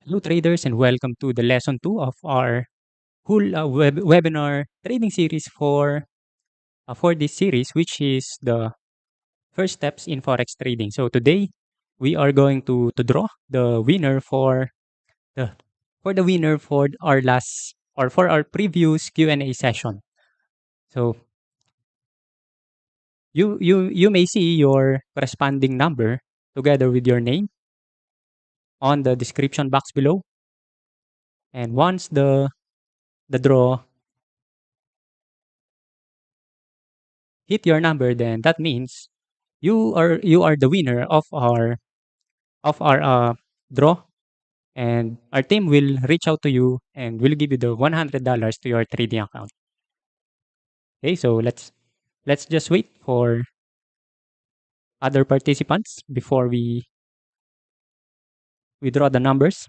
Hello, traders, and welcome to the lesson 2 of our whole webinar trading series for this series, which is the first steps in Forex trading. So today, we are going to draw the winner the for the winner for our last or for our previous Q&A session. So you may see your corresponding number together with your name on the description box below. And once the draw hit your number, then that means you are the winner of our draw, and our team will reach out to you and will give you the $100 to your trading account. Okay, so let's just wait for other participants before we draw the numbers.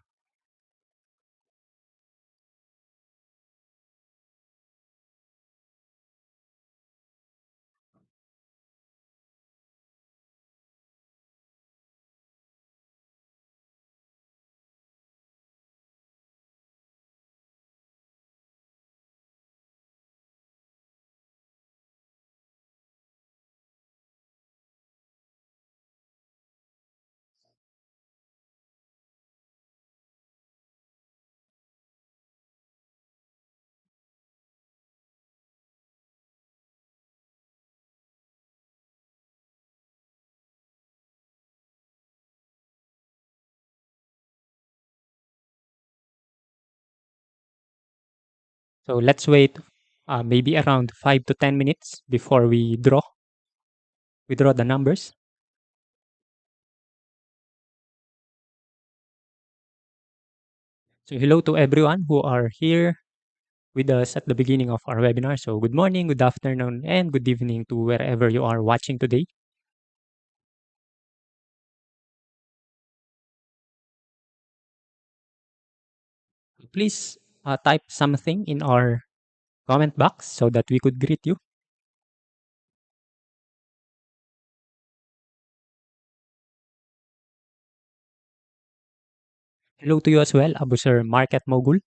So let's wait maybe around 5 to 10 minutes before we draw the numbers. So hello to everyone who are here with us at the beginning of our webinar. So good morning, good afternoon, and good evening to wherever you are watching today. Please type something in our comment box so that we could greet you. Hello to you as well, Abu Sir Market Mogul.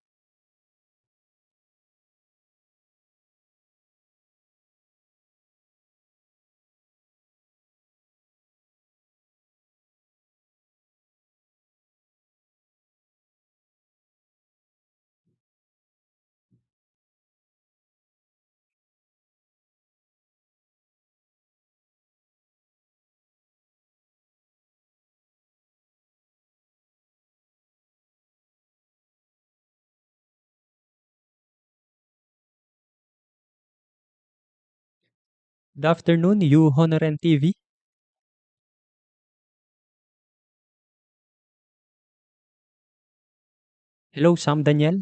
Good afternoon, you Honoren TV. Hello, Sam Daniel.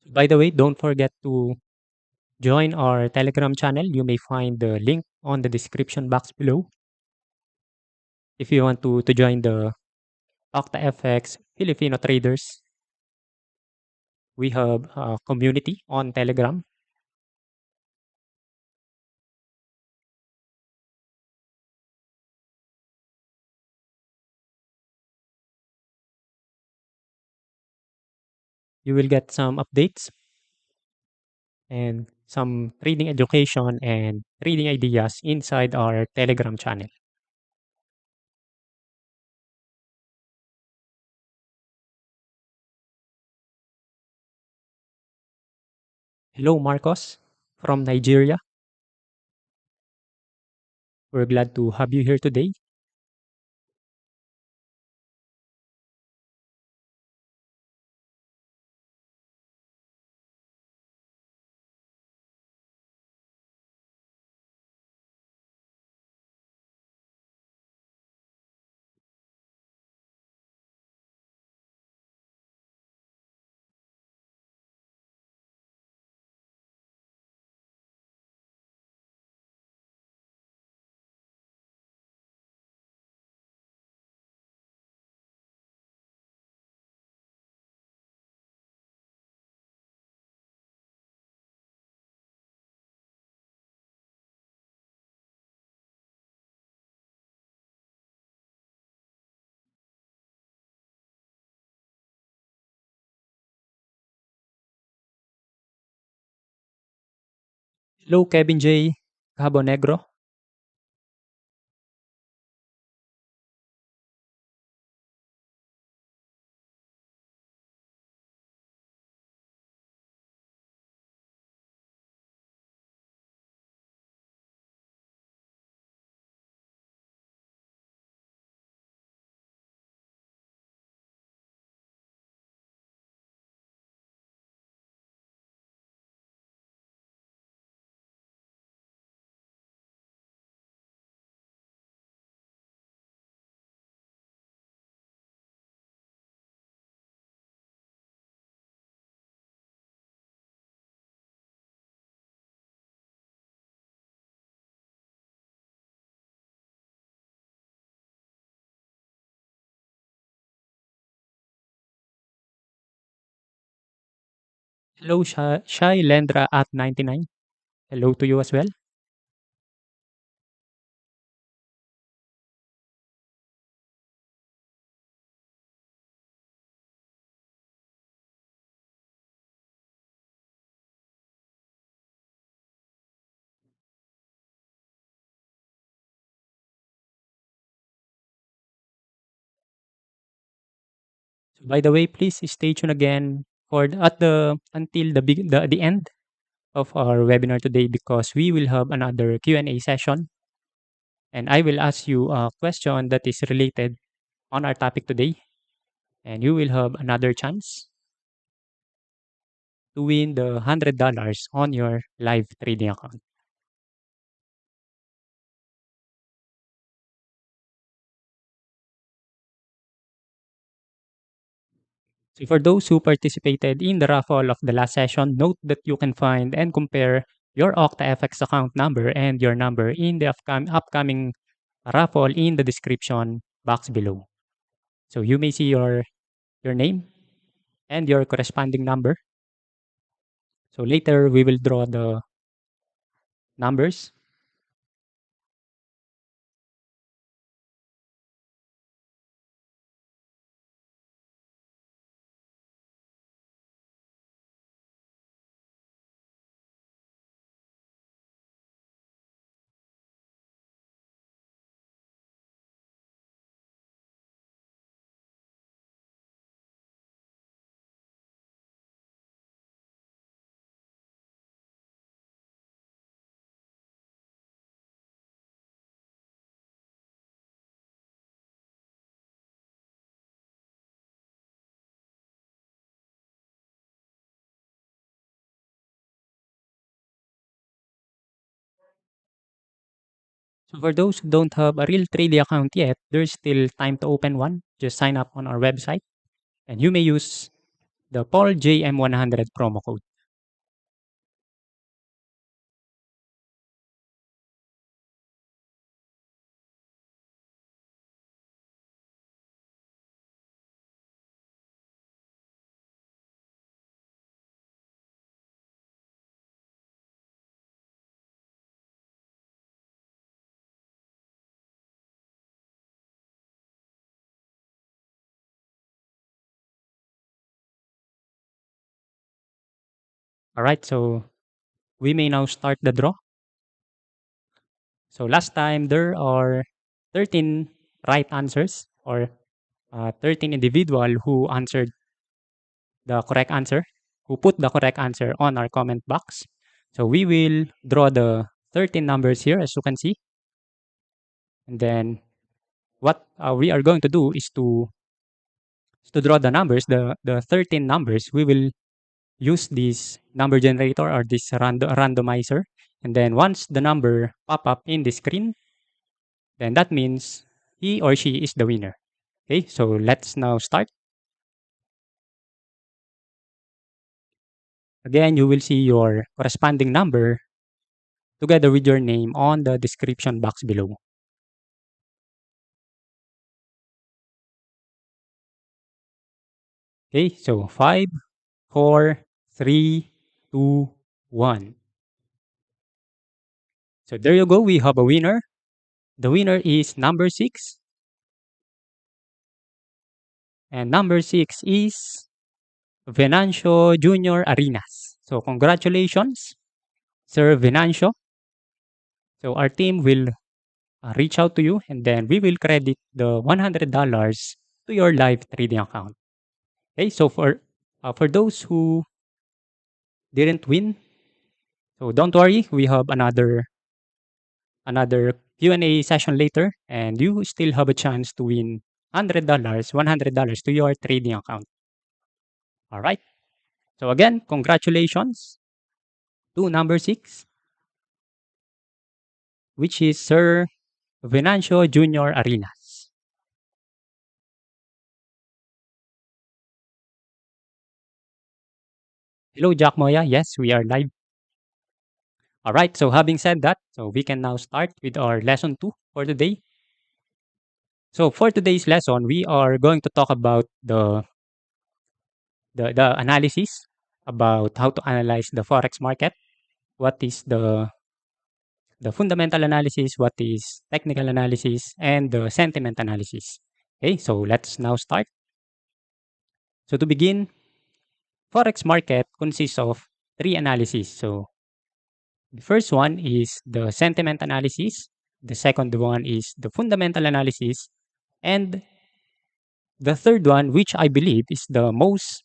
By the way, don't forget to join our Telegram channel. You may find the link on the description box below. If you want to join the OctaFX Filipino traders, we have a community on Telegram. You will get some updates and some trading education and trading ideas inside our Telegram channel. Hello, Marcos from Nigeria. We're glad to have you here today. Hello, Kevin J. Cabo Negro. Hello, Shai Lendra at 99. Hello to you as well. So by the way, please stay tuned again for at the until the end of our webinar today because we will have another Q&A session and I will ask you a question that is related on our topic today and you will have another chance to win the $100 on your live trading account. So for those who participated in the raffle of the last session, note that you can find and compare your OctaFX account number and your number in the upcoming raffle in the description box below. So you may see your name and your corresponding number. So later we will draw the numbers. So for those who don't have a real trading account yet, there's still time to open one. Just sign up on our website and you may use the PaulJM100 promo code. All right, so we may now start the draw. So last time there are 13 right answers or 13 individual who answered the correct answer, who put the correct answer on our comment box. So we will draw the 13 numbers here as you can see. And then what we are going to do is to draw the numbers, the 13 numbers. We will use this number generator or this randomizer. And then once the number pop up in the screen, then that means he or she is the winner. Okay, so let's now start. Again, you will see your corresponding number together with your name on the description box below. Okay, so 5, 4, 3, 2, 1. So there you go, we have a winner. The winner is number 6. And number 6 is Venancio Junior Arenas. So congratulations. Sir Venancio. So our team will reach out to you, and then we will credit the $100 to your live trading account. Okay, so for those who didn't win, so don't worry, we have another Q&A session later, and you still have a chance to win $100 to your trading account. All right. So again, congratulations to number 6, which is Sir Venancio Junior Arenas. Hello, Jack Moya. Yes, we are live. All right. So having said that, so we can now start with our lesson 2 for today. So for today's lesson, we are going to talk about the analysis about how to analyze the forex market. What is the fundamental analysis, what is technical analysis, and the sentiment analysis. Okay, so let's now start. So to begin, forex market consists of three analyses. So the first one is the sentiment analysis. The second one is the fundamental analysis. And the third one, which I believe is the most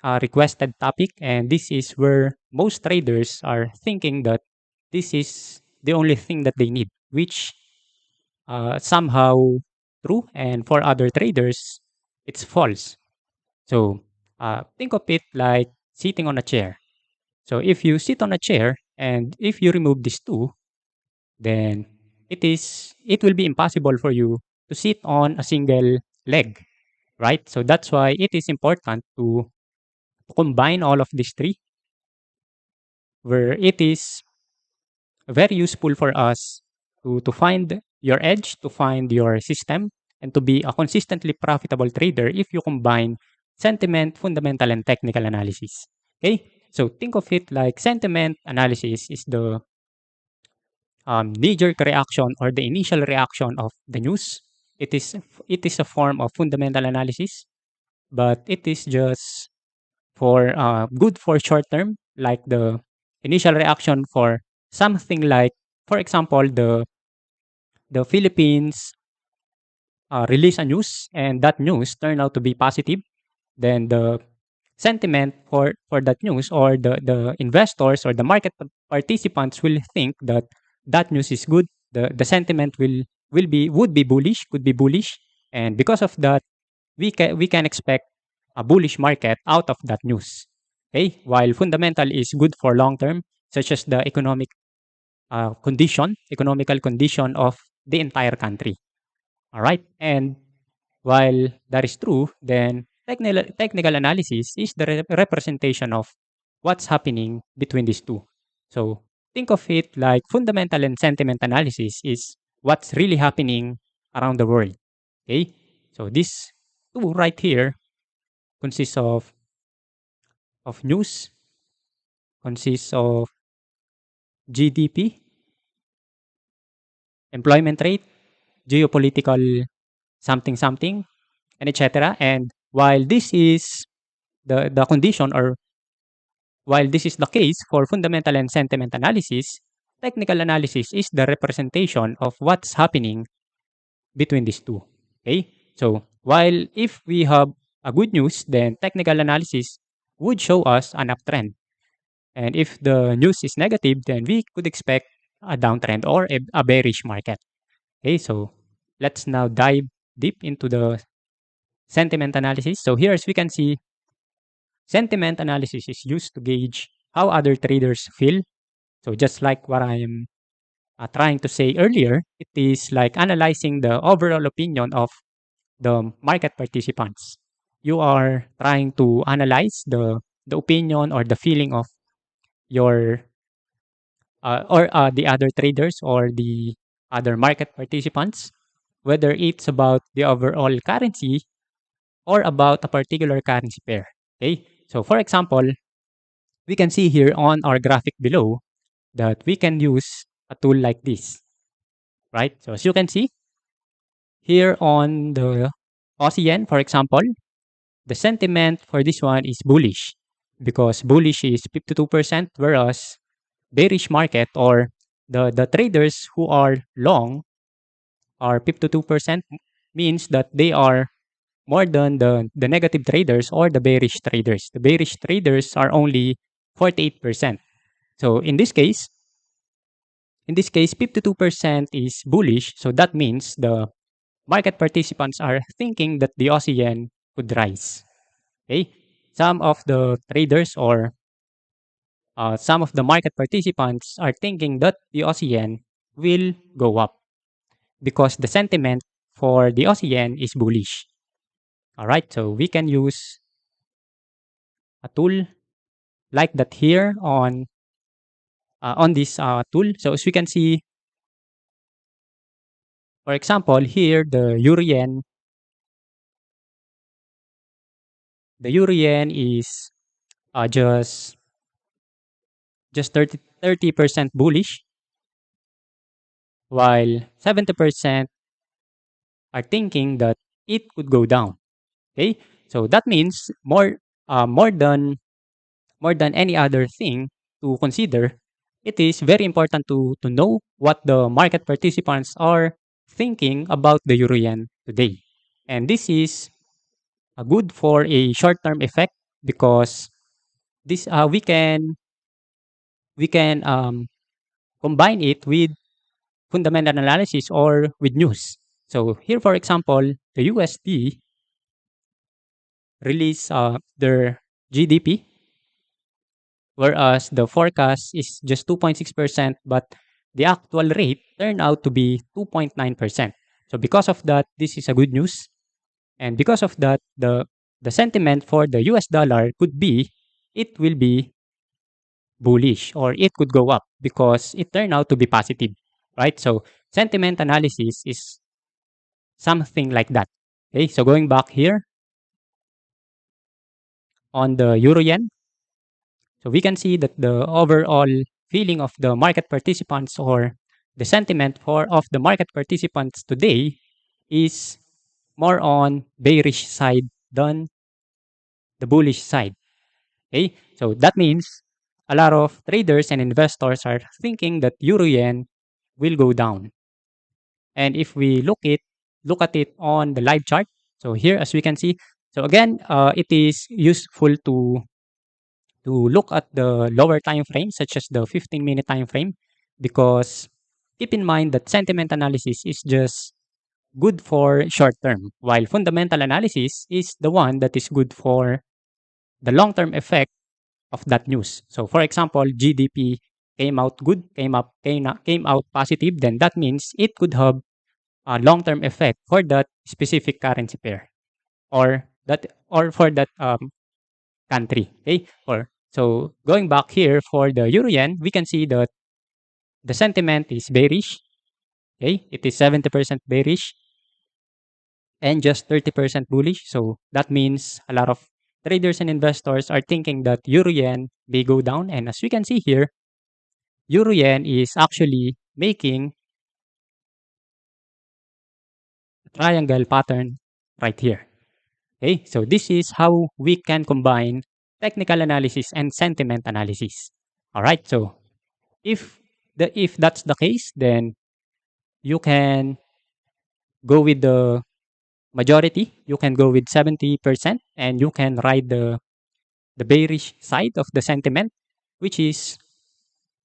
requested topic, and this is where most traders are thinking that this is the only thing that they need, which somehow true, and for other traders, it's false. So think of it like sitting on a chair. So if you sit on a chair and if you remove these two, then it will be impossible for you to sit on a single leg, right? So that's why it is important to combine all of these three, where it is very useful for us to find your edge, to find your system, and to be a consistently profitable trader if you combine sentiment, fundamental, and technical analysis. Okay? So think of it like sentiment analysis is the knee-jerk reaction or the initial reaction of the news. It is a form of fundamental analysis, but it is just for good for short term, like the initial reaction for something like, for example, the Philippines release a news and that news turned out to be positive, then the sentiment for that news, or the investors or the market participants will think that that news is good. The sentiment would be bullish, could be bullish, and because of that, we can expect a bullish market out of that news. Okay, while fundamental is good for long term, such as the economical condition of the entire country. All right, and while that is true, then technical analysis is the representation of what's happening between these two. So think of it like fundamental and sentiment analysis is what's really happening around the world. Okay, so this two right here consists of news, consists of GDP, employment rate, geopolitical something something, and etc. And while this is the condition, or while this is the case for fundamental and sentiment analysis, technical analysis is the representation of what's happening between these two. Okay? So while if we have a good news, then technical analysis would show us an uptrend. And if the news is negative, then we could expect a downtrend or a bearish market. Okay, so let's now dive deep into the sentiment analysis. So here, as we can see, sentiment analysis is used to gauge how other traders feel. So just like what I am trying to say earlier, it is like analyzing the overall opinion of the market participants. You are trying to analyze the opinion or the feeling of your or the other traders or the other market participants, whether it's about the overall currency or about a particular currency pair. Okay, so for example, we can see here on our graphic below that we can use a tool like this, right? So as you can see here on the AUN, for example, the sentiment for this one is bullish because bullish is 52%, whereas bearish market, or the traders who are long are 52%, means that they are more than the negative traders or the bearish traders. The bearish traders are only 48%. So in this case, 52% is bullish. So that means the market participants are thinking that the Aussie yen could rise. Okay, some of the traders or some of the market participants are thinking that the Aussie yen will go up because the sentiment for the Aussie yen is bullish. All right, so we can use a tool like that here on this tool. So as we can see, for example, here the euro yen is just 30% bullish, while 70% are thinking that it could go down. Okay, so that means more than any other thing to consider, it is very important to know what the market participants are thinking about the euro yen today. And this is good for a short term effect because this we can combine it with fundamental analysis or with news. So here, for example, the USD release their GDP, whereas the forecast is just 2.6%, but the actual rate turned out to be 2.9%. So because of that, this is a good news. And because of that, the sentiment for the US dollar could be it will be bullish or it could go up because it turned out to be positive, right? So sentiment analysis is something like that. Okay, so going back here on the euro yen, so we can see that the overall feeling of the market participants or the sentiment for of the market participants today is more on bearish side than the bullish side. Okay, so that means a lot of traders and investors are thinking that euro yen will go down. And if we look at it on the live chart, so here as we can see, so again, it is useful to look at the lower time frame, such as the 15-minute time frame, because keep in mind that sentiment analysis is just good for short term, while fundamental analysis is the one that is good for the long term effect of that news. So, for example, GDP came out good, came out positive, then that means it could have a long term effect for that specific currency pair or for that country. Okay, or so going back here for the euro yen, we can see that the sentiment is bearish. Okay, it is 70% bearish and just 30% bullish. So that means a lot of traders and investors are thinking that euro yen may go down. And as we can see here, euro yen is actually making a triangle pattern right here. Okay, so this is how we can combine technical analysis and sentiment analysis. All right, so if that's the case, then you can go with the majority. You can go with 70%, and you can ride the bearish side of the sentiment, which is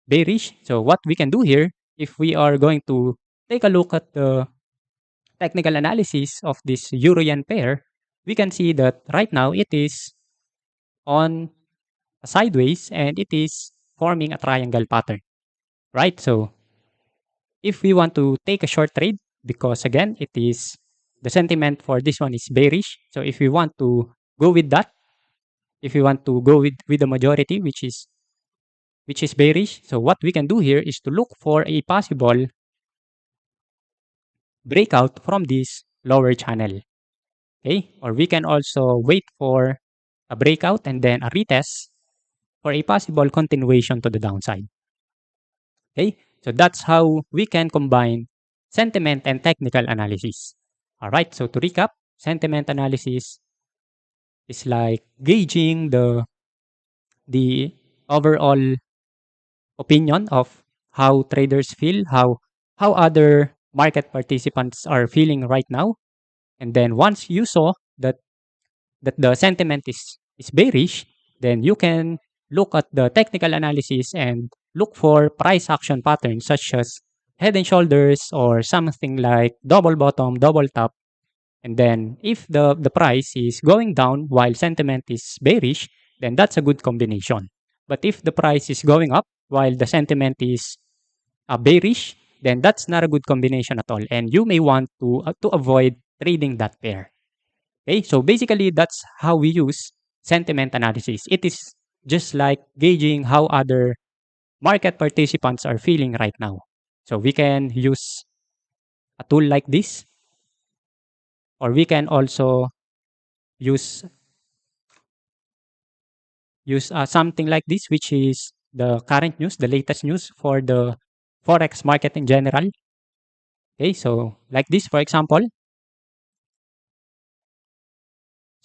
bearish. So what we can do here, if we are going to take a look at the technical analysis of this euro yen pair, we can see that right now it is on a sideways and it is forming a triangle pattern, right? So if we want to take a short trade, because again, it is the sentiment for this one is bearish. So if we want to go with that, if we want to go with the majority, which is bearish, so what we can do here is to look for a possible breakout from this lower channel. Okay, or we can also wait for a breakout and then a retest for a possible continuation to the downside. Okay, so that's how we can combine sentiment and technical analysis. All right, so to recap, sentiment analysis is like gauging the overall opinion of how traders feel, how other market participants are feeling right now. And then once you saw that the sentiment is bearish, then you can look at the technical analysis and look for price action patterns such as head and shoulders or something like double bottom, double top. And then if the price is going down while sentiment is bearish, then that's a good combination. But if the price is going up while the sentiment is bearish, then that's not a good combination at all. And you may want to avoid trading that pair. Okay, so basically that's how we use sentiment analysis. It is just like gauging how other market participants are feeling right now. So we can use a tool like this, or we can also use something like this, which is the current news, the latest news for the forex market in general. Okay, so like this, for example,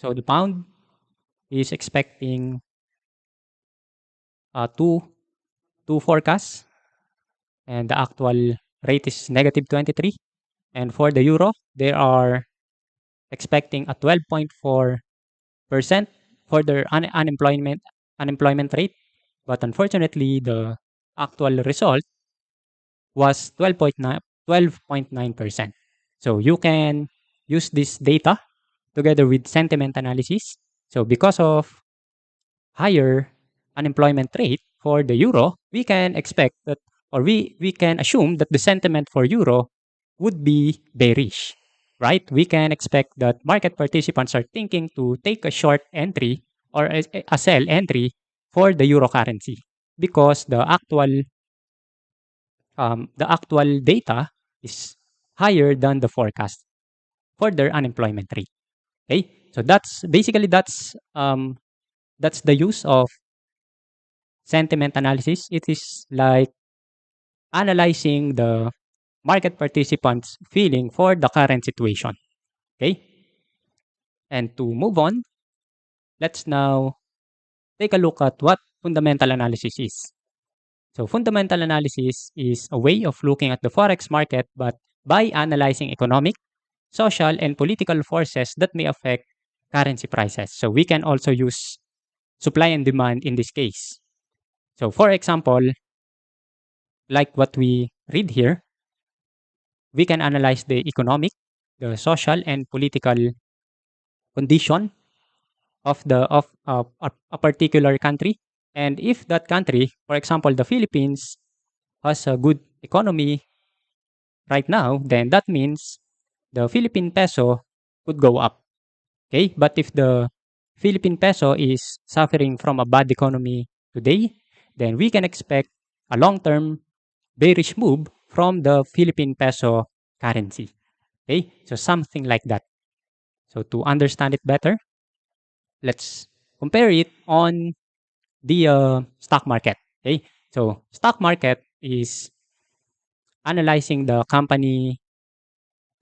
so the pound is expecting two forecasts, and the actual rate is negative 23. And for the euro, they are expecting a 12.4% for their unemployment rate. But unfortunately, the actual result was 12.9%. So you can use this data together with sentiment analysis. So because of higher unemployment rate for the euro, we can expect that, or we can assume that the sentiment for euro would be bearish, right? We can expect that market participants are thinking to take a short entry or a sell entry for the euro currency because the actual data is higher than the forecast for their unemployment rate. Okay, so that's basically that's the use of sentiment analysis. It is like analyzing the market participants' feeling for the current situation. Okay, and to move on, let's now take a look at what fundamental analysis is. So, fundamental analysis is a way of looking at the forex market, but by analyzing economic, social, and political forces that may affect currency prices. So, we can also use supply and demand in this case. So, for example, like what we read here, we can analyze the economic, the social, and political condition of a particular country. And if that country, for example, the Philippines, has a good economy right now, then that means the Philippine peso could go up. Okay, but if the Philippine peso is suffering from a bad economy today, then we can expect a long-term bearish move from the Philippine peso currency. Okay, so something like that. So to understand it better, let's compare it on the stock market. Okay, so stock market is analyzing the company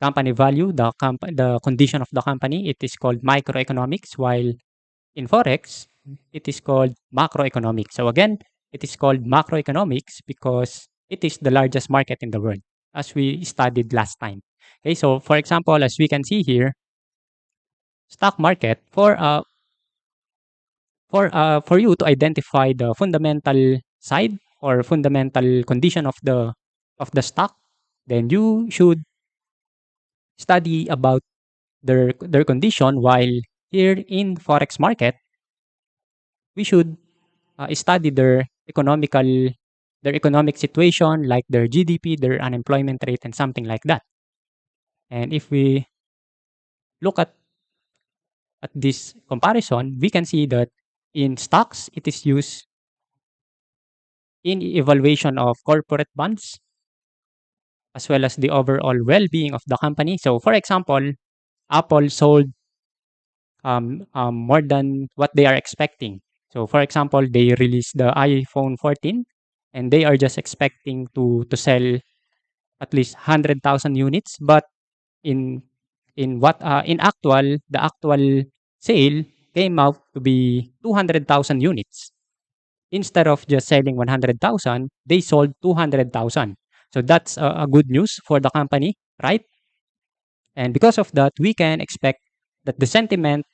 value, the condition of the company. It is called microeconomics, while in forex it is called macroeconomics. So again, it is called macroeconomics because it is the largest market in the world, as we studied last time. Okay, so for example, as we can see here, stock market for you to identify the fundamental side or fundamental condition of the stock, then you should study about their condition, while here in forex market we should study their economic situation, like their GDP, their unemployment rate, and something like that. And if we look at this comparison, we can see that in stocks it is used in evaluation of corporate bonds as well as the overall well-being of the company. So for example, Apple sold more than what they are expecting. So for example, they released the iPhone 14 and they are just expecting to sell at least 100,000 units, but in the actual sale came out to be 200,000 units. instead of just selling 100,000, they sold 200,000. So that's a good news for the company, right? And because of that, we can expect that the sentiment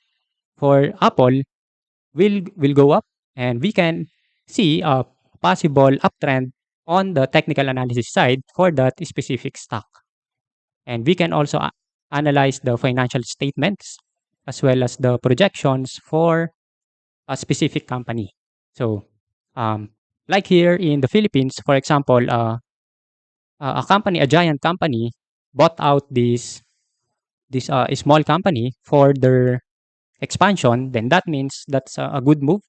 for Apple will go up, and we can see a possible uptrend on the technical analysis side for that specific stock. And we can also analyze the financial statements as well as the projections for a specific company. So, um, like here in the Philippines, for example, a company, a giant company, bought out this small company for their expansion. Then that means that's a good move.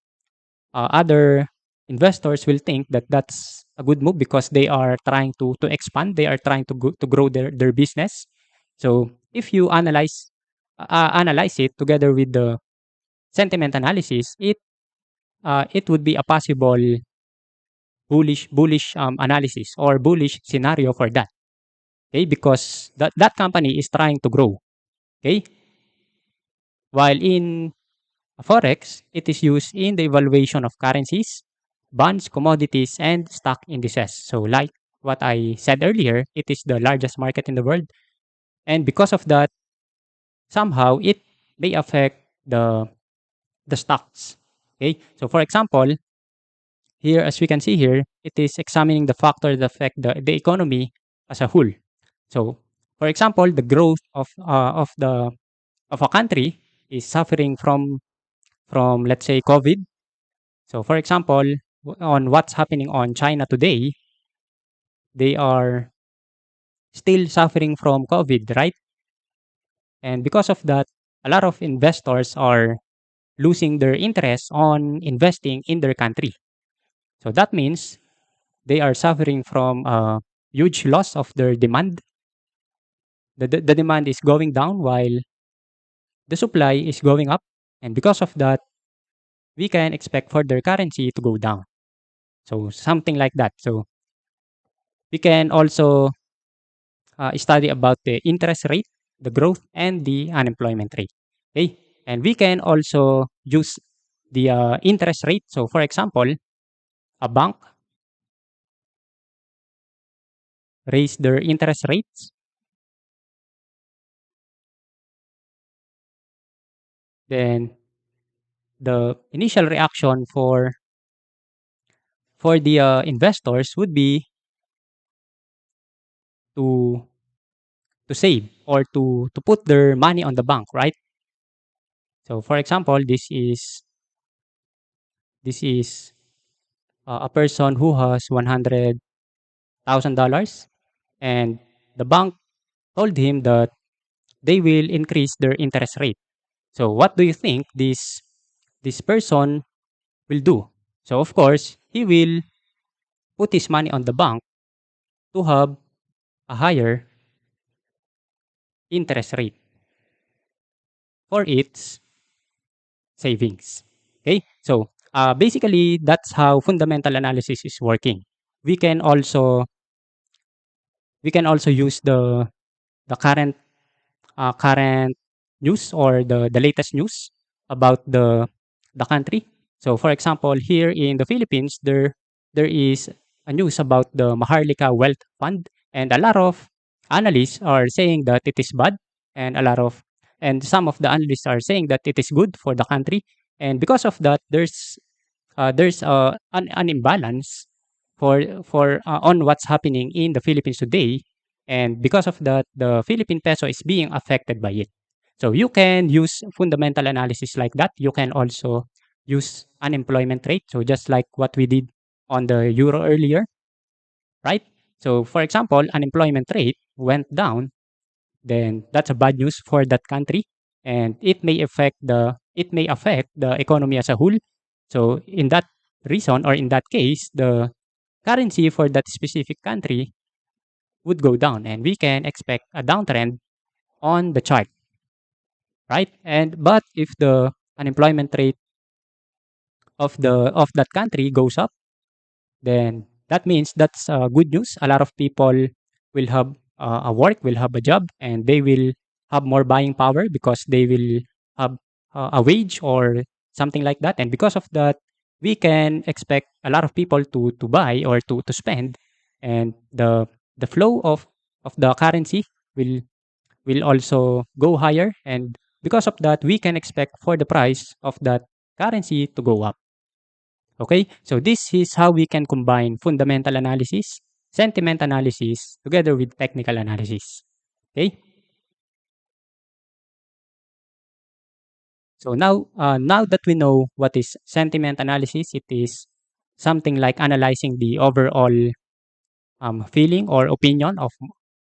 Other investors will think that that's a good move because they are trying to expand. They are trying to grow their business. So if you analyze it together with the sentiment analysis, it would be a possible bullish analysis or bullish scenario for that. Okay, because that company is trying to grow. Okay, while in Forex, it is used in the evaluation of currencies, bonds, commodities, and stock indices. So, like what I said earlier, it is the largest market in the world. And because of that, somehow it may affect the stocks. Okay. So, for example, here, as we can see here, it is examining the factors that affect the economy as a whole. So, for example, the growth of a country is suffering from let's say COVID. So, for example, on what's happening on China today, they are still suffering from COVID, right? And because of that, a lot of investors are losing their interest on investing in their country. So that means they are suffering from a huge loss of their demand. The demand is going down while the supply is going up. And because of that, we can expect for their currency to go down. So something like that. So we can also study about the interest rate, the growth, and the unemployment rate. Okay, and we can also use the interest rate. So, for example, a bank raise their interest rates, then the initial reaction for the investors would be to to save or to put their money on the bank, right? So, for example, this is a person who has $100,000, and the bank told him that they will increase their interest rate. So what do you think this person will do? So of course, he will put his money on the bank to have a higher interest rate for its savings. Okay? So basically that's how fundamental analysis is working. We can also we can also use the current news or the latest news about the country. So for example, here in the Philippines, there is a news about the Maharlika Wealth Fund, and a lot of analysts are saying that it is bad, and some of the analysts are saying that it is good for the country. And because of that, there's an imbalance for on what's happening in the Philippines today, and because of that, the Philippine peso is being affected by it. So you can use fundamental analysis like that. You can also use unemployment rate. So just like what we did on the euro earlier, right? So for example, unemployment rate went down, then that's a bad news for that country, and it may affect the economy as a whole. So in that reason, or in that case, the currency for that specific country would go down, and we can expect a downtrend on the chart, right? And but if the unemployment rate of that country goes up, then that means that's good news. A lot of people will have a work, will have a job, and they will have more buying power because they will have a wage or something like that. And because of that, we can expect a lot of people to buy or to spend, and the flow of the currency will also go higher, and because of that we can expect for the price of that currency to go up. Okay, so this is how we can combine fundamental analysis, sentiment analysis together with technical analysis. Okay, so now that we know what is sentiment analysis, it is something like analyzing the overall feeling or opinion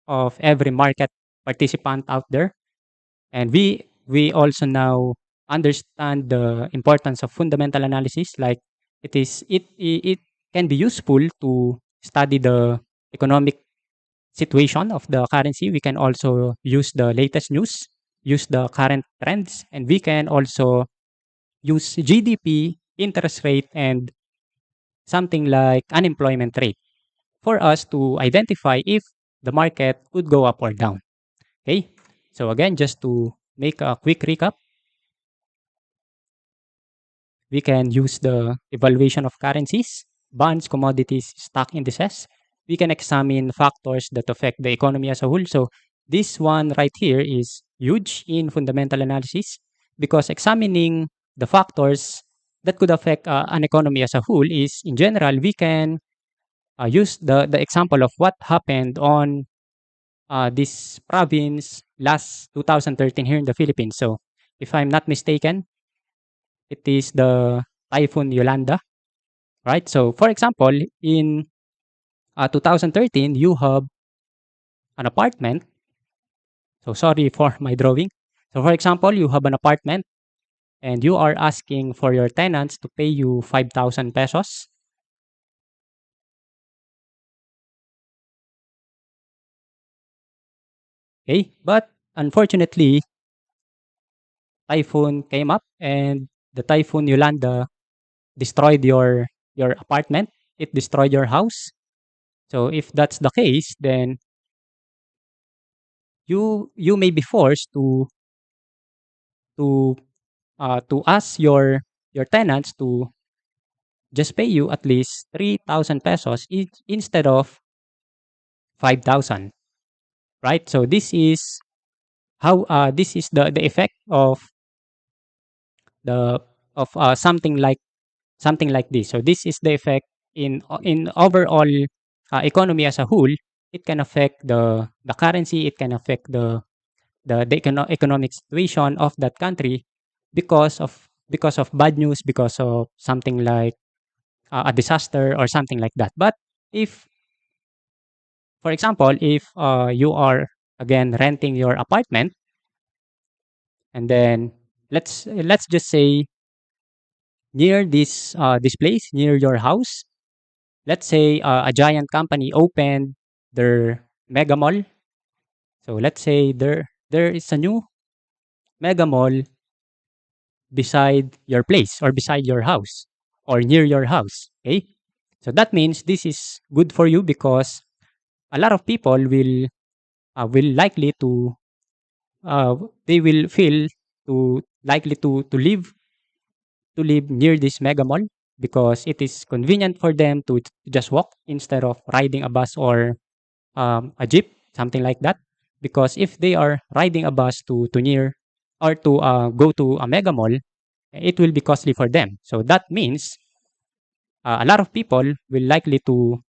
of every market participant out there. And we also now understand the importance of fundamental analysis. Like it can be useful to study the economic situation of the currency. We can also use the latest news, use the current trends, and we can also use GDP, interest rate, and something like unemployment rate for us to identify if the market could go up or down. Okay? So again, just to make a quick recap, we can use the evaluation of currencies, bonds, commodities, stock indices. We can examine factors that affect the economy as a whole. So this one right here is huge in fundamental analysis because examining the factors that could affect an economy as a whole is, in general, we can use the example of what happened on this province last 2013 here in the Philippines. So if I'm not mistaken, it is the Typhoon Yolanda, right? So for example, in 2013, you have an apartment. So sorry for my drawing. So for example, you have an apartment and you are asking for your tenants to pay you 5,000 pesos. Okay, but unfortunately, typhoon came up and the typhoon Yolanda destroyed your apartment. It destroyed your house. So if that's the case, then you may be forced to to ask your tenants to just pay you at least 3,000 pesos instead of 5,000, right? So this is the effect the of something like this. So this is the effect in overall economy as a whole. It can affect the currency. It can affect the economic situation of that country because of bad news, because of something like a disaster or something like that. But if, for example, if you are again renting your apartment, and then let's just say near this place near your house, let's say a giant company opened their mega mall. So let's say there is a new mega mall beside your place or beside your house or near your house. Okay, so that means this is good for you because a lot of people will likely to uh, they will feel to likely to live near this mega mall because it is convenient for them to just walk instead of riding a bus or a jeep, something like that. Because if they are riding a bus to near or to go to a mega mall, it will be costly for them. So that means a lot of people will likely to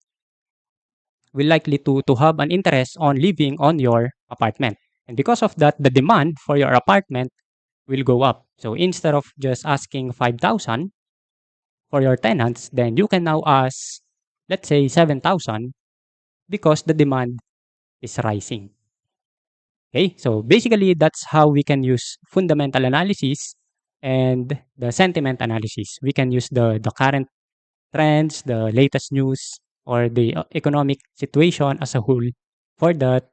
have an interest on living on your apartment. And because of that, the demand for your apartment will go up. So instead of just asking 5,000 for your tenants, then you can now ask, let's say 7,000 because the demand is rising. Okay, so basically that's how we can use fundamental analysis and the sentiment analysis. We can use the current trends, the latest news, or the economic situation as a whole for that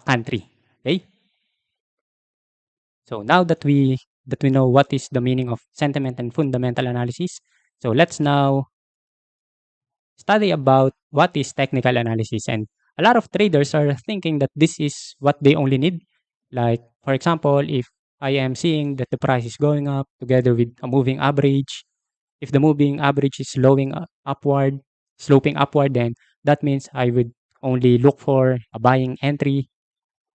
country. Okay, so now that we know what is the meaning of sentiment and fundamental analysis, so let's now study about what is technical analysis. And a lot of traders are thinking that this is what they only need. Like, for example, if I am seeing that the price is going up together with a moving average, if the moving average is sloping upward, then that means I would only look for a buying entry.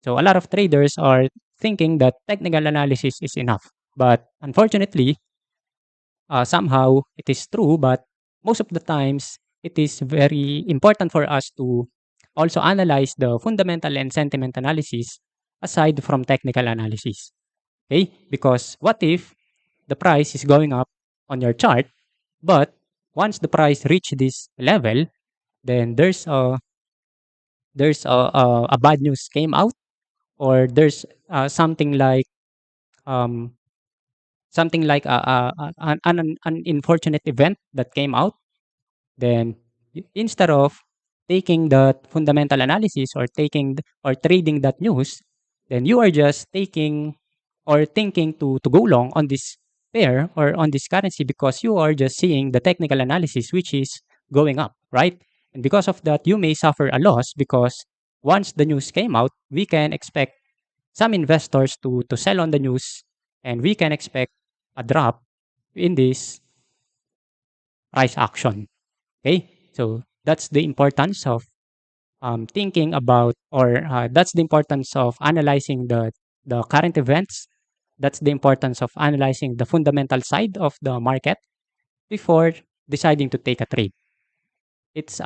So a lot of traders are thinking that technical analysis is enough. But unfortunately, somehow it is true, but most of the times it is very important for us to also analyze the fundamental and sentiment analysis aside from technical analysis. Okay? Because what if the price is going up on your chart, but once the price reach this level, then there's a bad news came out, or there's um, something like an unfortunate event that came out. Then instead of taking that fundamental analysis or or trading that news, then you are just taking or thinking to go long on this pair or on this currency because you are just seeing the technical analysis which is going up, right? And because of that, you may suffer a loss because once the news came out, we can expect some investors to sell on the news, and we can expect a drop in this price action. Okay, so that's the importance of thinking about, or that's the importance of analyzing the current events. That's the importance of analyzing the fundamental side of the market before deciding to take a trade. It's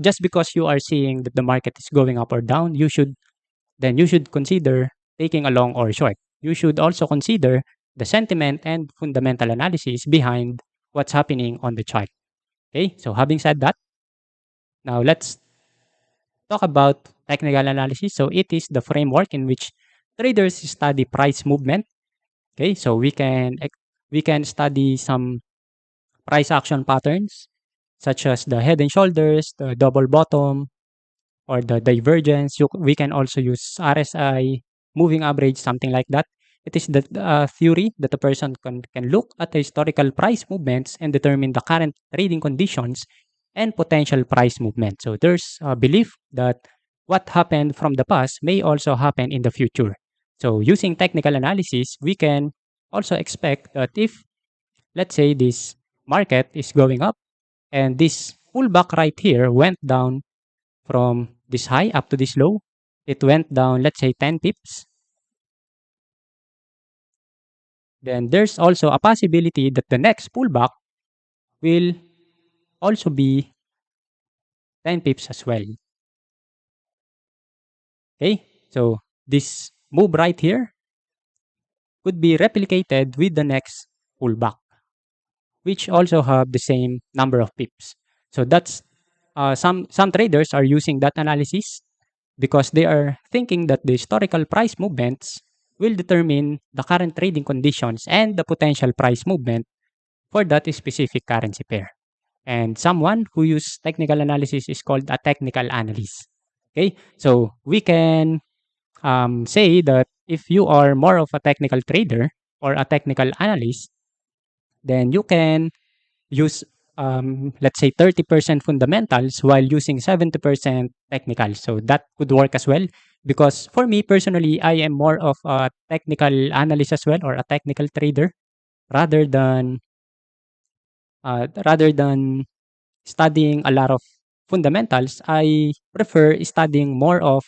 just because you are seeing that the market is going up or down, you should consider taking a long or short. You should also consider the sentiment and fundamental analysis behind what's happening on the chart. Okay, so having said that, now let's talk about technical analysis. So it is the framework in which traders study price movement. Okay, so we can study some price action patterns such as the head and shoulders, the double bottom, or the divergence. We can also use RSI, moving average, something like that. It is the theory that a person can look at the historical price movements and determine the current trading conditions and potential price movement. So there's a belief that what happened from the past may also happen in the future. So using technical analysis, we can also expect that if, let's say, this market is going up and this pullback right here went down from this high up to this low, it went down, let's say, 10 pips, then there's also a possibility that the next pullback will also be 10 pips as well. Okay, so this move right here could be replicated with the next pullback, which also have the same number of pips. So that's some traders are using that analysis because they are thinking that the historical price movements will determine the current trading conditions and the potential price movement for that specific currency pair. And someone who uses technical analysis is called a technical analyst. Okay, so we can say that if you are more of a technical trader or a technical analyst, then you can use, let's say, 30% fundamentals while using 70% technical. So that could work as well. Because for me personally, I am more of a technical analyst as well, or a technical trader, rather than studying a lot of fundamentals. I prefer studying more of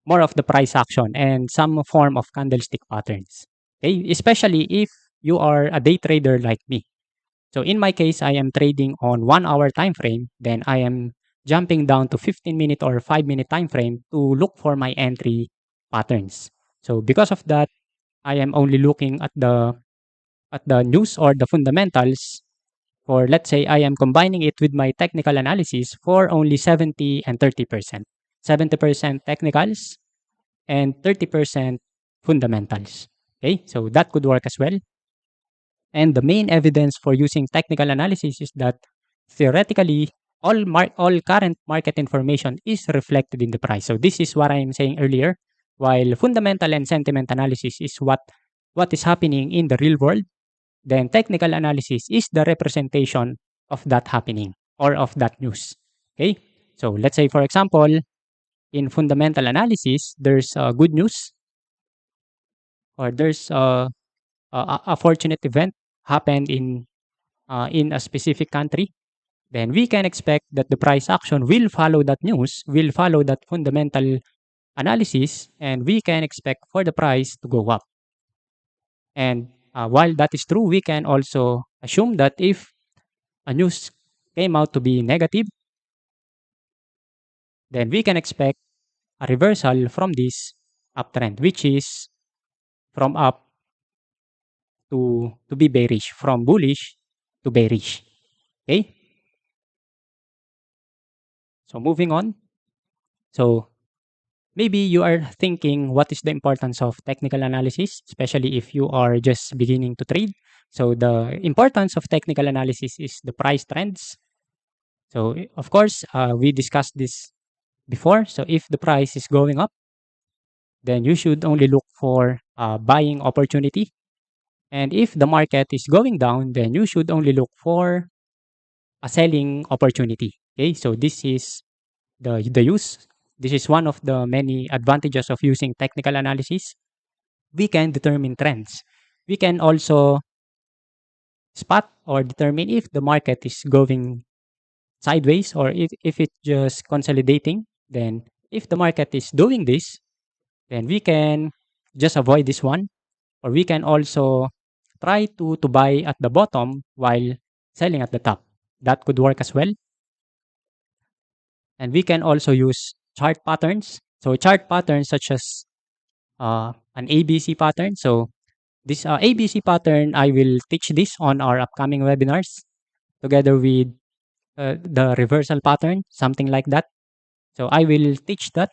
the price action and some form of candlestick patterns. Okay, especially if you are a day trader like me. So in my case, I am trading on 1 hour time frame. Then I am jumping down to 15-minute or 5-minute time frame to look for my entry patterns. So because of that, I am only looking at the news or the fundamentals for, let's say, I am combining it with my technical analysis for only 70 and 30%. 70% technicals and 30% fundamentals. Okay, so that could work as well. And the main evidence for using technical analysis is that theoretically, all current market information is reflected in the price. So this is what I am saying earlier. While fundamental and sentiment analysis is what is happening in the real world, then technical analysis is the representation of that happening or of that news. Okay? So let's say, for example, in fundamental analysis, there's good news, or there's a fortunate event happened in in a specific country, then we can expect that the price action will follow that news, will follow that fundamental analysis, and we can expect for the price to go up. And while that is true, we can also assume that if a news came out to be negative, then we can expect a reversal from this uptrend, which is from up to be bearish, from bullish to bearish. Okay? So moving on. So maybe you are thinking what is the importance of technical analysis, especially if you are just beginning to trade. So the importance of technical analysis is the price trends. So of course, we discussed this before. So if the price is going up, then you should only look for buying opportunity. And if the market is going down, then you should only look for a selling opportunity. Okay, so this is the use. This is one of the many advantages of using technical analysis. We can determine trends. We can also spot or determine if the market is going sideways or if it's just consolidating. Then if the market is doing this, then we can just avoid this one, or we can also try to buy at the bottom while selling at the top. That could work as well. And we can also use chart patterns. So chart patterns such as an ABC pattern. So this ABC pattern, I will teach this on our upcoming webinars together with the reversal pattern, something like that. So I will teach that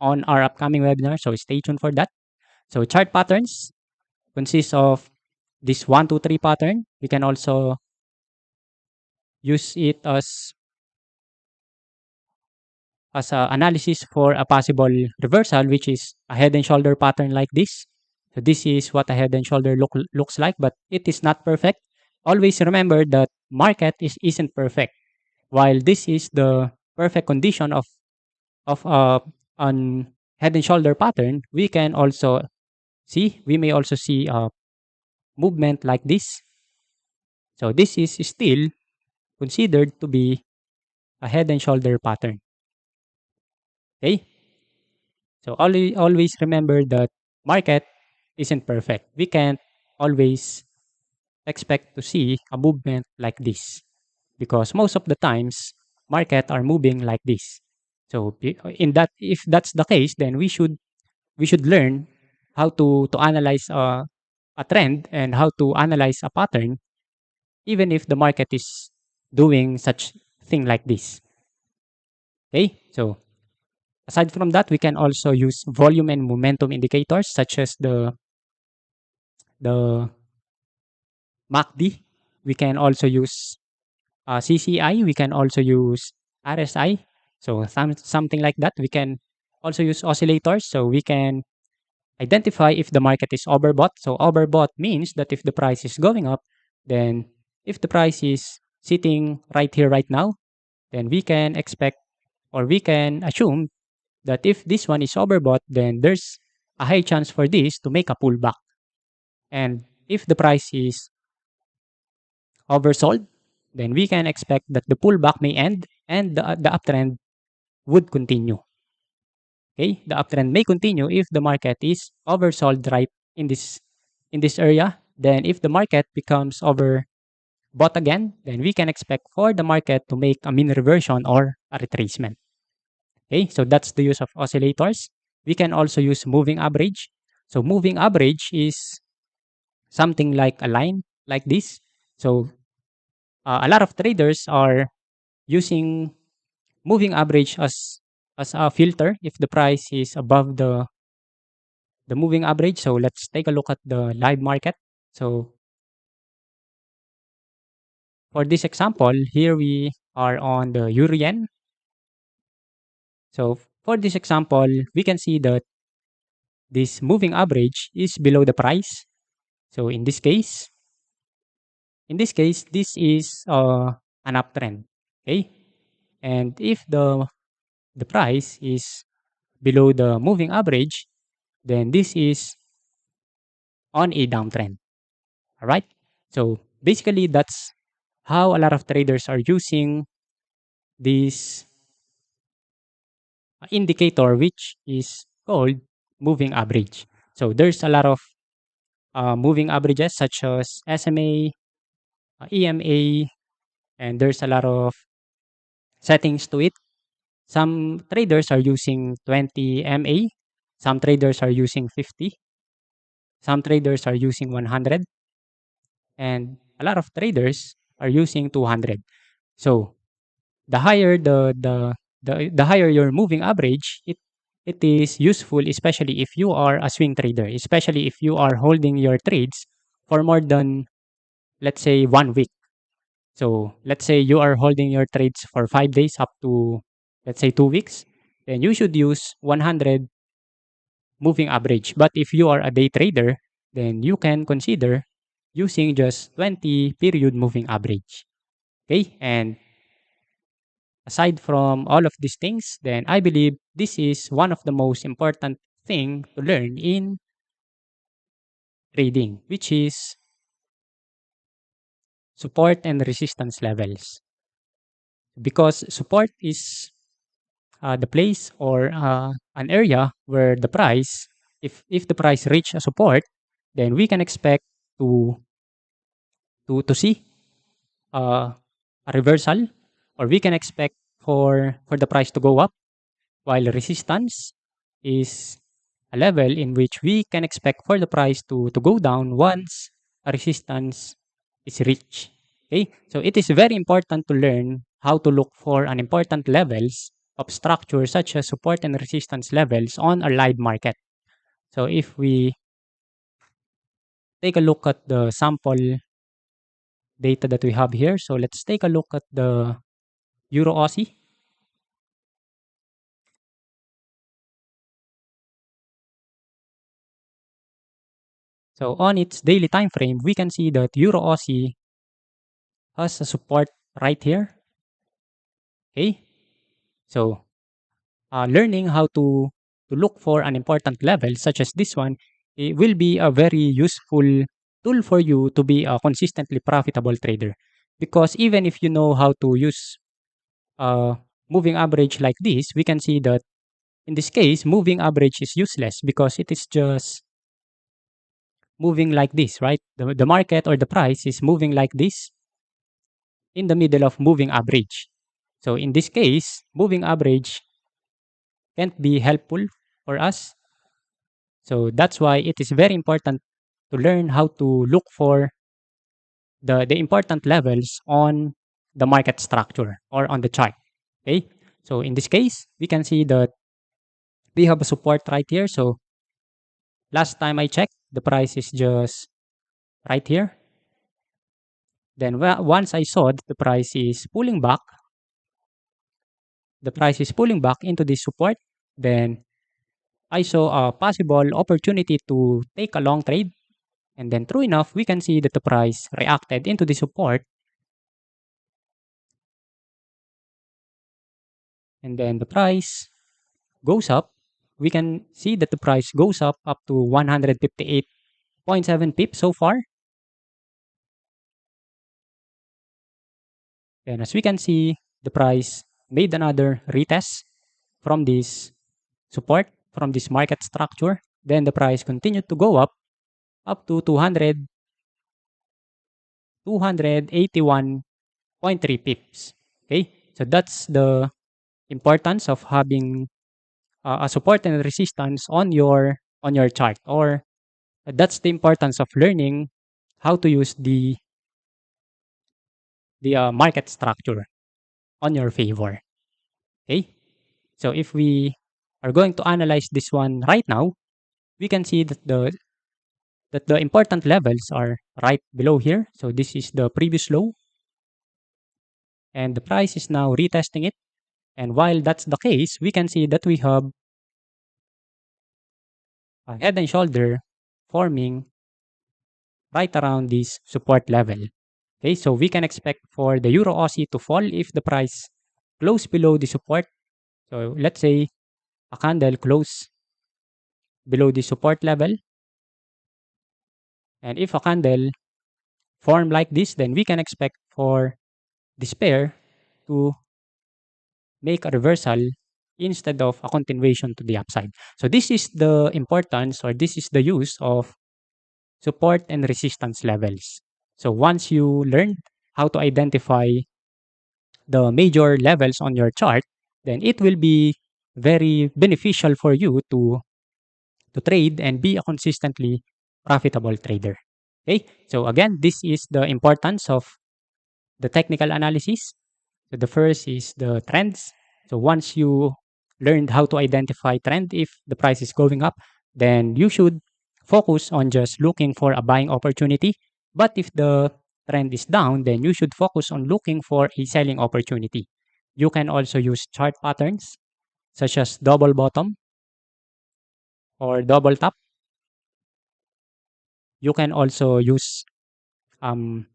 on our upcoming webinar. So stay tuned for that. So chart patterns consist of this 1, 2, 3 pattern. We can also use it as a analysis for a possible reversal, which is a head and shoulder pattern like this. So this is what a head and shoulder looks like, but it is not perfect. Always remember that market isn't perfect. While this is the perfect condition of an head and shoulder pattern, we may also see a movement like this. So this is still considered to be a head and shoulder pattern. Okay? So always remember that market isn't perfect. We can't always expect to see a movement like this because most of the times market are moving like this. So in that, if that's the case, then we should learn how to analyze a trend and how to analyze a pattern, even if the market is doing such thing like this. Okay, so aside from that, we can also use volume and momentum indicators such as the MACD. We can also use CCI. We can also use RSI. So something like that. We can also use oscillators. So we can identify if the market is overbought. So overbought means that if the price is going up, then if the price is sitting right here right now, then we can expect or we can assume that if this one is overbought, then there's a high chance for this to make a pullback. And if the price is oversold, then we can expect that the pullback may end and the uptrend would continue. Okay, the uptrend may continue if the market is oversold right in this area. Then if the market becomes overbought again, then we can expect for the market to make a mean reversion or a retracement. Okay, so that's the use of oscillators. We can also use moving average. So moving average is something like a line like this. So a lot of traders are using moving average as a filter if the price is above the moving average. So let's take a look at the live market. So for this example, here we are on the euro yen. So for this example, we can see that this moving average is below the price. So in this case, this is an uptrend. Okay, and if the price is below the moving average, then this is on a downtrend. All right. So basically, how a lot of traders are using this indicator, which is called moving average. So there's a lot of moving averages such as SMA, EMA, and there's a lot of settings to it. Some traders are using 20 MA, some traders are using 50, some traders are using 100, and a lot of traders are using 200. So the higher the higher your moving average, it is useful, especially if you are a swing trader, especially if you are holding your trades for more than, let's say, 1 week. So let's say you are holding your trades for 5 days up to, let's say, 2 weeks, then you should use 100 moving average. But if you are a day trader, then you can consider using just 20 period moving average. Okay, and aside from all of these things, then I believe this is one of the most important thing to learn in trading, which is support and resistance levels. Because support is the place or an area where the price, if the price reach a support, then we can expect to to see a reversal, or we can expect for the price to go up, while resistance is a level in which we can expect for the price to go down once a resistance is reached. Okay, so it is very important to learn how to look for an important levels of structure such as support and resistance levels on a live market. So if we take a look at the sample data that we have here, so let's take a look at the Euro Aussie. So on its daily time frame, we can see that Euro Aussie has a support right here. Okay, so learning how to look for an important level such as this one, it will be a very useful tool for you to be a consistently profitable trader. Because even if you know how to use uh, moving average like this, we can see that in this case, moving average is useless because it is just moving like this, right? The market or the price is moving like this in the middle of moving average. So in this case, moving average can't be helpful for us. So that's why it is very important to learn how to look for the important levels on the market structure or on the chart. Okay. So in this case, we can see that we have a support right here. So last time I checked, the price is just right here. Then once I saw that the price is pulling back, into this support, then I saw a possible opportunity to take a long trade. And then true enough, we can see that the price reacted into the support, and then the price goes up. We can see that the price goes up to 158.7 pips so far. And as we can see, the price made another retest from this support, from this market structure. Then the price continued to go up to 281.3 pips. Okay, so that's the importance of having a support and resistance on your chart, or that's the importance of learning how to use the market structure on your favor. Okay, so if we are going to analyze this one right now, we can see that the important levels are right below here. So this is the previous low, and the price is now retesting it. And while that's the case, we can see that we have a head and shoulder forming right around this support level. Okay, so we can expect for the Euro Aussie to fall if the price close below the support. So let's say a candle close below the support level, and if a candle form like this, then we can expect for this pair to make a reversal instead of a continuation to the upside. So this is the importance, or this is the use of support and resistance levels. So once you learned how to identify the major levels on your chart, then it will be very beneficial for you to trade and be a consistently profitable trader. Okay? So again, this is the importance of the technical analysis. So the first is the trends. So once you learned how to identify trend, if the price is going up, then you should focus on just looking for a buying opportunity. But if the trend is down, then you should focus on looking for a selling opportunity. You can also use chart patterns such as double bottom or double top. You can also use um,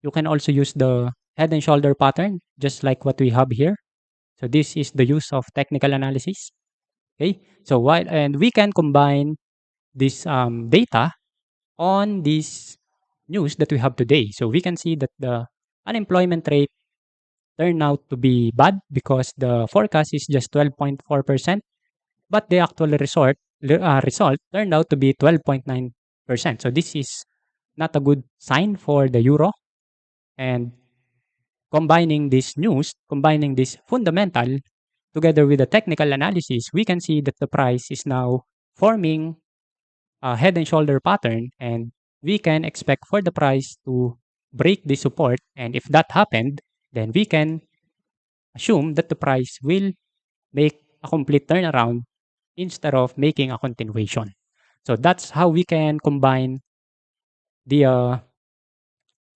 the head and shoulder pattern, just like what we have here. So this is the use of technical analysis. Okay. So while and we can combine this data on this news that we have today. So we can see that the unemployment rate turned out to be bad because the forecast is just 12.4%, but the actual result turned out to be 12.9%. So this is not a good sign for the euro. And combining this fundamental together with the technical analysis, we can see that the price is now forming a head and shoulder pattern, and we can expect for the price to break the support. And if that happened, then we can assume that the price will make a complete turnaround instead of making a continuation. So that's how we can combine the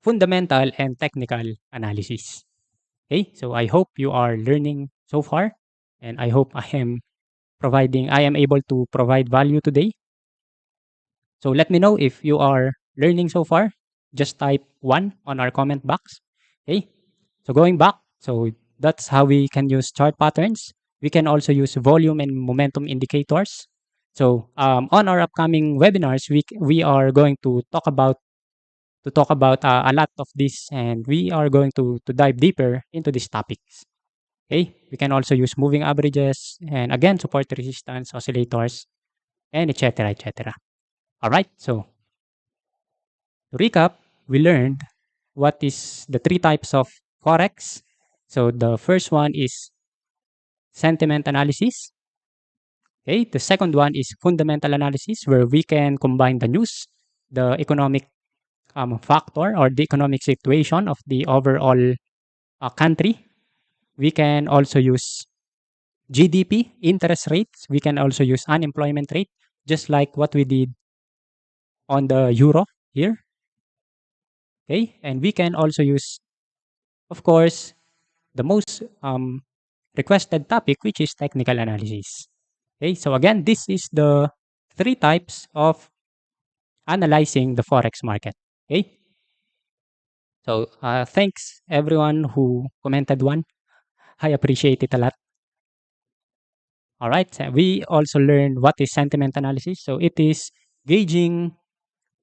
fundamental and technical analysis. Okay, so I hope you are learning so far, and I hope I am able to provide value today. So let me know if you are learning so far. Just type one on our comment box. Okay. So going back, so that's how we can use chart patterns. We can also use volume and momentum indicators. So on our upcoming webinars, we are going to talk about a lot of this, and we are going to dive deeper into these topics. Okay. We can also use moving averages and again support resistance oscillators and etc. etc. All right. So to recap, we learned what is the three types of Forex. So the first one is sentiment analysis. Okay, the second one is fundamental analysis, where we can combine the news, the economic factor or the economic situation of the overall country. We can also use GDP, interest rates. We can also use unemployment rate, just like what we did on the euro here. Okay, and we can also use, of course, the most requested topic, which is technical analysis. Okay, so again, this is the three types of analyzing the forex market. Okay, so thanks everyone who commented one. I appreciate it a lot. All right, so we also learned what is sentiment analysis. So it is gauging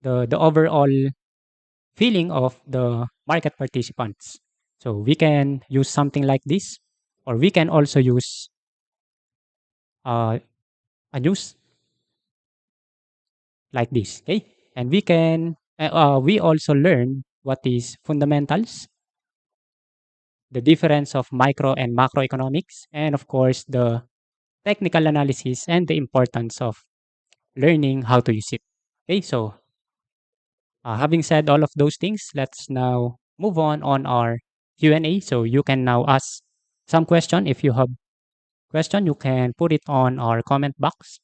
the overall feeling of the market participants. So we can use something like this, or we can also use uh, a news like this. Okay, and we also learn what is fundamentals, the difference of micro and macroeconomics, and of course the technical analysis and the importance of learning how to use it. Okay, so having said all of those things, let's now move on our Q&A. So you can now ask some question. If you have question, you can put it on our comment box.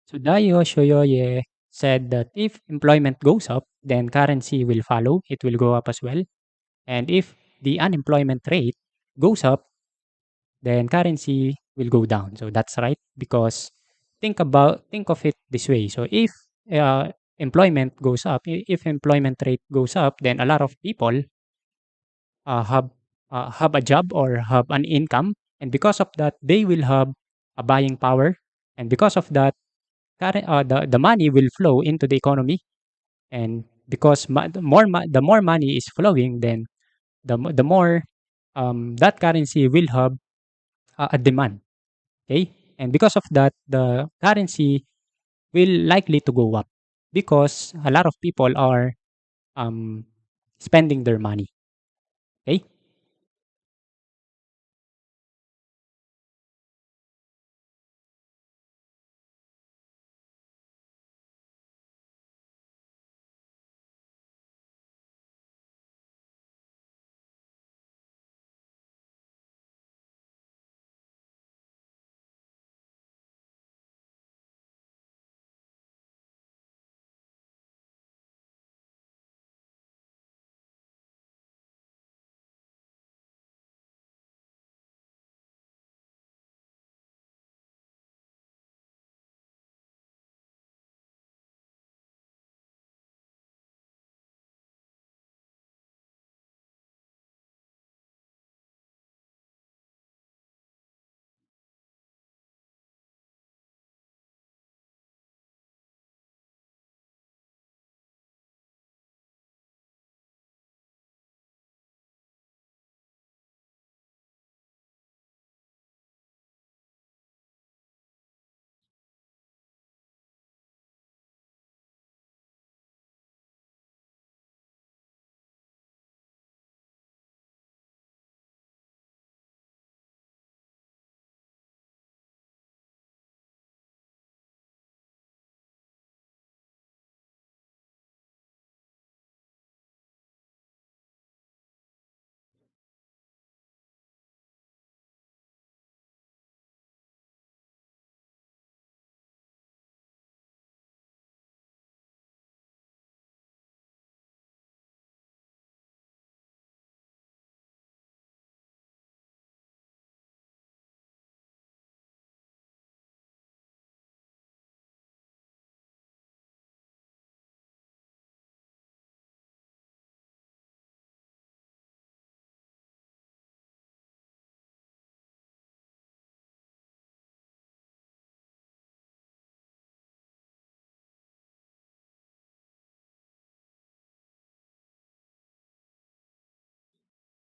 So Dayo Shoyoye said that if employment goes up, then currency will follow. It will go up as well. And if the unemployment rate goes up, then currency will go down. So that's right because think of it this way. So if uh, employment goes up, if employment rate goes up, then a lot of people have have a job or have an income, and because of that, they will have a buying power, and because of that, the money will flow into the economy, and because the more money is flowing, then the more that currency will have a demand. Okay, and because of that, the currency will likely to go up because a lot of people are um, spending their money. Okay.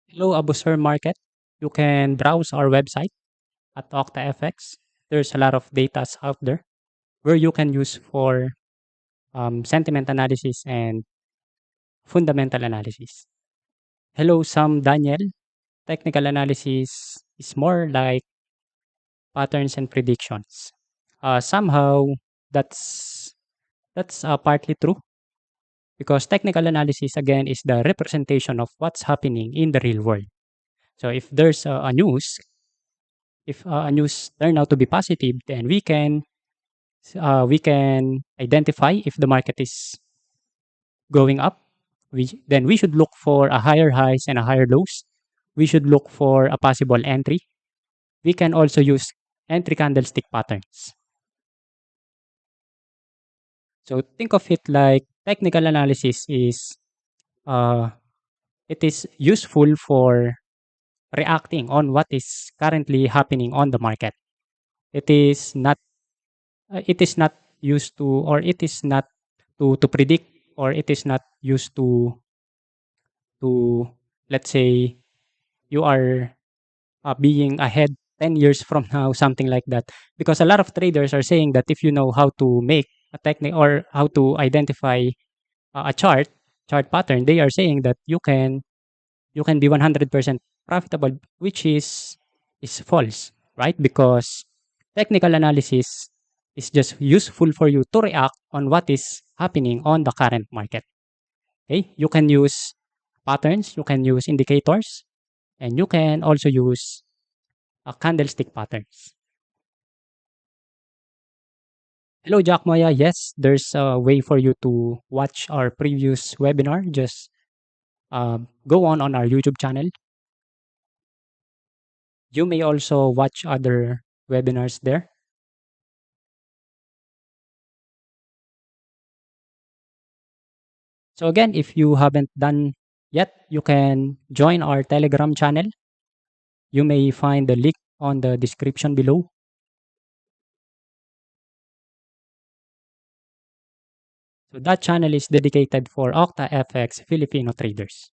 Hello, Abusur Market. You can browse our website at OctaFX. There's a lot of data out there where you can use for sentiment analysis and fundamental analysis. Hello, Sam Daniel. Technical analysis is more like patterns and predictions. Somehow that's partly true because technical analysis again is the representation of what's happening in the real world. So if there's a news, if a news turn out to be positive, then we can identify if the market is going up. Then we should look for a higher highs and a higher lows. We should look for a possible entry. We can also use entry candlestick patterns. So think of it like technical analysis is uh, it is useful for reacting on what is currently happening on the market. It is not it is not used to, or it is not to predict, or it is not used to let's say you are being ahead 10 years from now, something like that, because a lot of traders are saying that if you know how to make a technique or how to identify a chart pattern, they are saying that you can be 100% profitable, which is false, right? Because technical analysis is just useful for you to react on what is happening on the current market. Okay, you can use patterns, you can use indicators, and you can also use candlestick patterns. Hello, Jack Moya. Yes, there's a way for you to watch our previous webinar. Just go on our YouTube channel. You may also watch other webinars there. So again, if you haven't done yet, you can join our Telegram channel. You may find the link on the description below. So that channel is dedicated for OctaFX Filipino traders.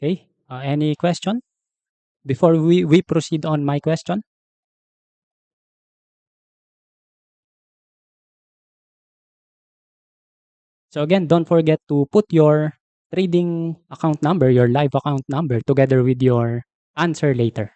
Okay. Any question before we proceed on my question? So again, don't forget to put your trading account number, your live account number together with your answer later.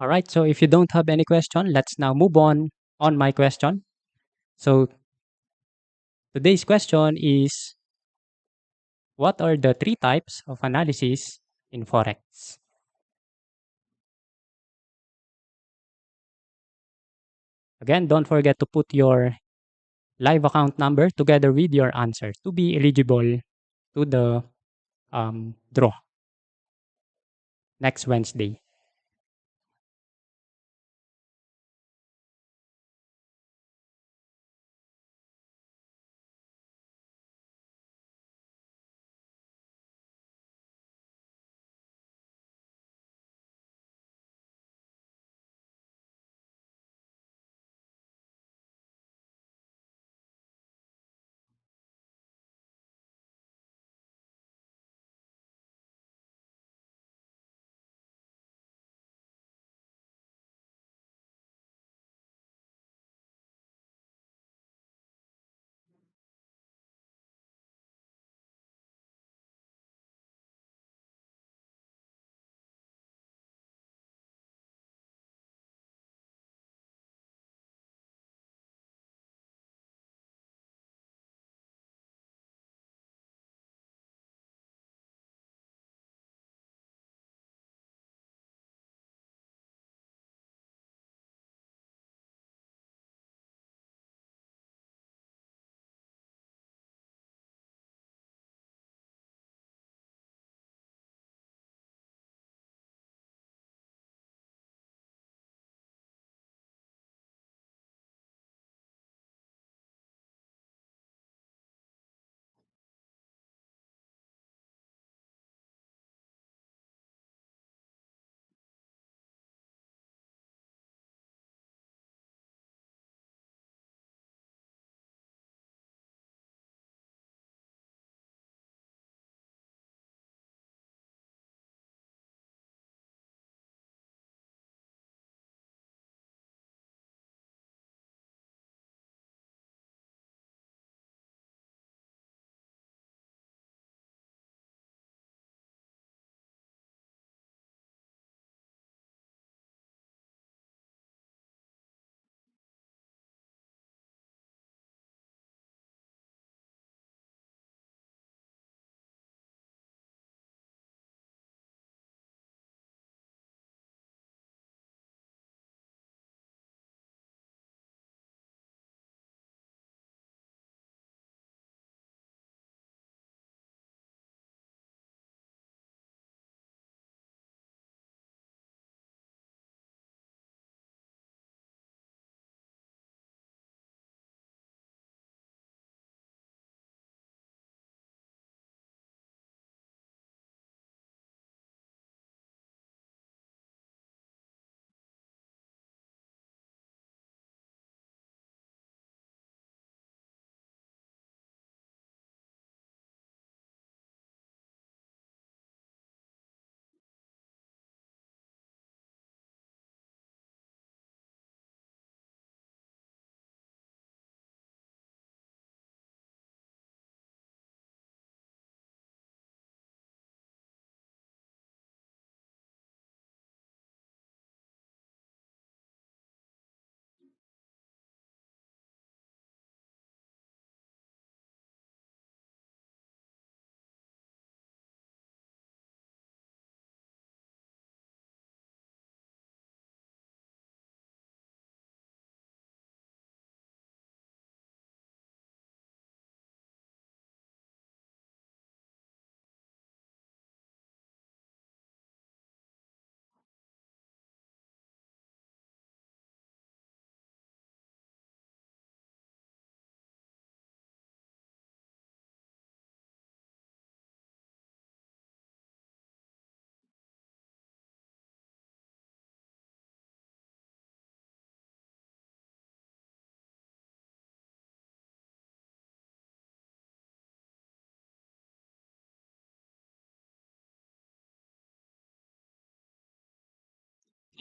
All right. So if you don't have any question, let's now move on my question. So today's question is, what are the three types of analysis in Forex? Again, don't forget to put your live account number together with your answer to be eligible to the draw next Wednesday.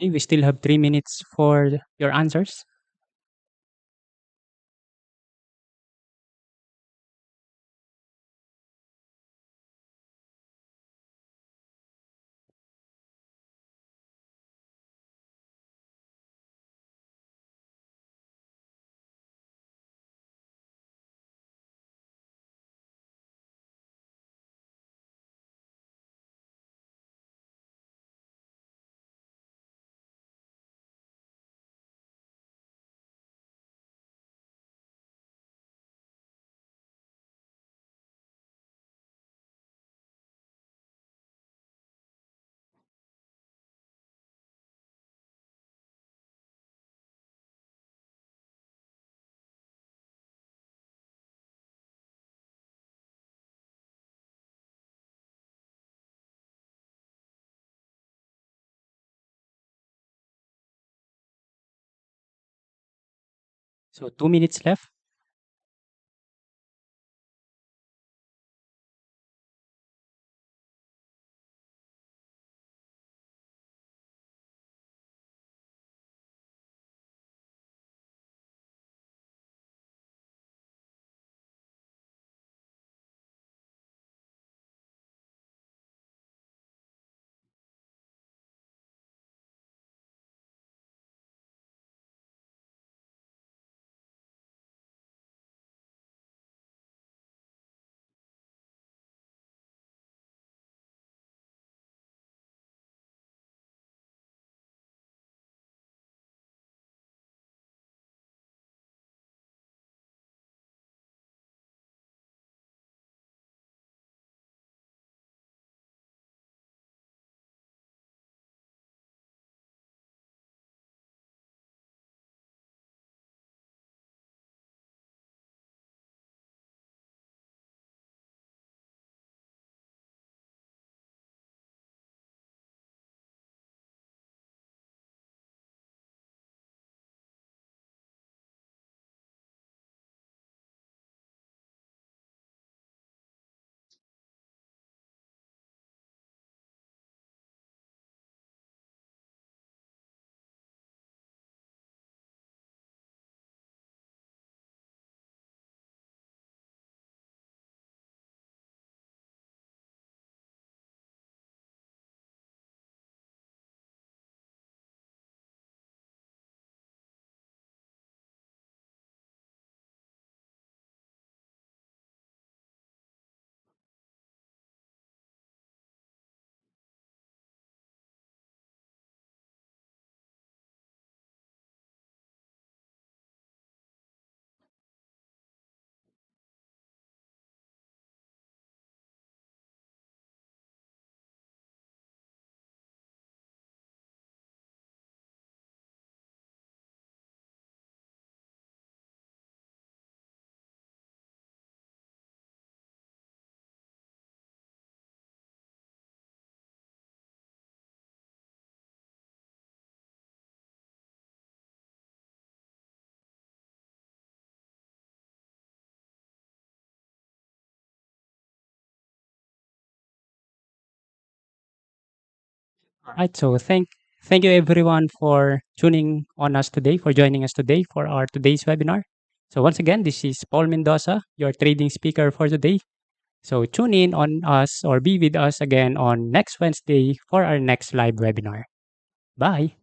Okay, we still have 3 minutes for your answers. So 2 minutes left. All right. So thank you everyone for tuning on us today, for joining us today for our today's webinar. So once again, this is Paul Mendoza, your trading speaker for today. So tune in on us or be with us again on next Wednesday for our next live webinar. Bye.